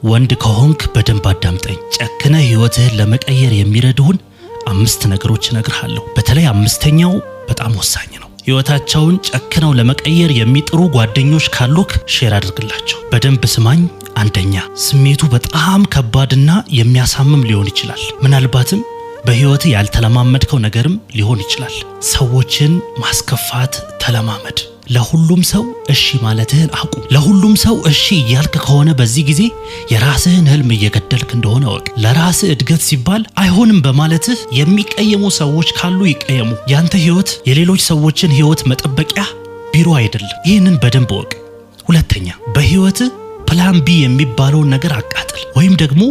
ወንድ ከሆንክ በደንብ አዳምጠኝ። ጨክነ ህይወትህን ለመቀየር የሚረዱህን 5 ነገሮች እነግርሃለሁ። በተለይ 5ኛው በጣም ወሳኝ ነው። ህይወታቸውን ጨክነው ለመቀየር የሚጥሩ ጓደኞች ካሉክ ሼር አድርግላቸው። በደንብ ስማኝ። አንደኛ፣ ስሜቱ በጣም ከባድና የሚያሳምም ሊሆን ይችላል። ምናልባትም በህይወት ያልተለማመድከው ነገርም ሊሆን ይችላል። ሰዎችን ማስከፋት ተለማመድ። ለሁሉም ሰው እሺ ማለትህን አቁም። ለሁሉም ሰው እሺ እያልክ ከሆነ በዚህ ጊዜ የራስህን ህልም እየገደልክ እንደሆነ ወቅ። ለራስህ እድገት ሲባል አይሆንም በማለትህ የሚቀየሙ ሰዎች ካሉ ይቀየሙ። ያንተ ህይወት የሌሎች ሰዎችን ህይወት መጠበቂያ ቢሮ አይደለም። ይህንን በደንብ ወቅ። ሁለተኛ፣ በህይወትህ ፕላን ቢ የሚባለውን ነገር አቃጥል ወይም ደግሞ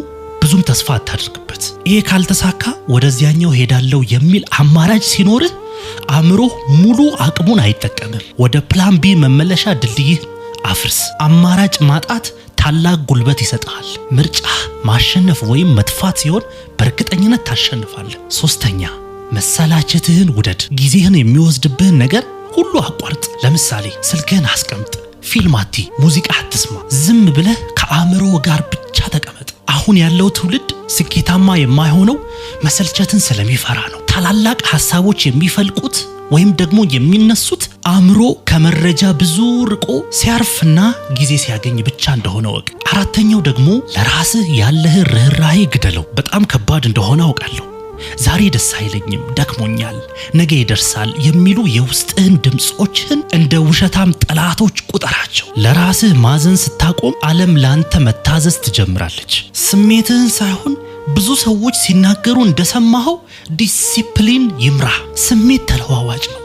ብዙም ተስፋ አታድርግበት። ይሄ ካልተሳካ ወደዚያኛው ሄዳለው የሚል አማራጭ ሲኖርህ አእምሮህ ሙሉ አቅሙን አይጠቀምም። ወደ ፕላን ቢ መመለሻ ድልድይህ አፍርስ። አማራጭ ማጣት ታላቅ ጉልበት ይሰጣል። ምርጫህ ማሸነፍ ወይም መጥፋት ሲሆን በእርግጠኝነት ታሸንፋለህ። ሶስተኛ፣ መሰላቸትህን ውደድ። ጊዜህን የሚወስድብህን ነገር ሁሉ አቋርጥ። ለምሳሌ ስልክህን አስቀምጥ፣ ፊልም አትይ፣ ሙዚቃ አትስማ። ዝም ብለህ ከአእምሮ ጋር ብቻ ተቀመጥ። አሁን ያለው ትውልድ ስኬታማ የማይሆነው መሰልቸትን ስለሚፈራ ነው። ታላላቅ ሐሳቦች የሚፈልቁት ወይም ደግሞ የሚነሱት አእምሮ ከመረጃ ብዙ ርቆ ሲያርፍና ጊዜ ሲያገኝ ብቻ እንደሆነ ወቅ። አራተኛው ደግሞ ለራስህ ያለህ ርህራሄ ግደለው። በጣም ከባድ እንደሆነ አውቃለሁ። ዛሬ ደስ አይለኝም፣ ደክሞኛል፣ ነገ ይደርሳል የሚሉ የውስጥህን ድምጾችን እንደ ውሸታም ጠላቶች ቁጠራቸው። ለራስህ ማዘን ስታቆም ዓለም ላንተ መታዘዝ ትጀምራለች። ስሜትህን ሳይሆን ብዙ ሰዎች ሲናገሩ እንደሰማኸው ዲሲፕሊን ይምራ። ስሜት ተለዋዋጭ ነው፣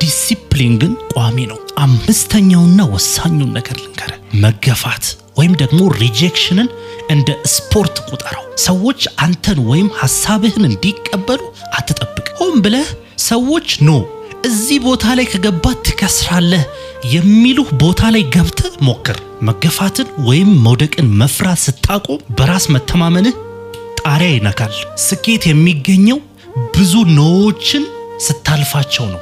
ዲሲፕሊን ግን ቋሚ ነው። 5ኛውና ወሳኙን ነገር ልንገርህ። መገፋት ወይም ደግሞ ሪጀክሽንን እንደ ስፖርት ቁጠረው። ሰዎች አንተን ወይም ሐሳብህን እንዲቀበሉ አትጠብቅ። ሆን ብለህ ሰዎች እዚህ ቦታ ላይ ከገባት ትከስራለህ የሚሉህ ቦታ ላይ ገብተህ ሞክር። መገፋትን ወይም መውደቅን መፍራት ስታቆም በራስ መተማመንህ ጣሪያ ይነካል። ስኬት የሚገኘው ብዙ ኖዎችን ስታልፋቸው ነው።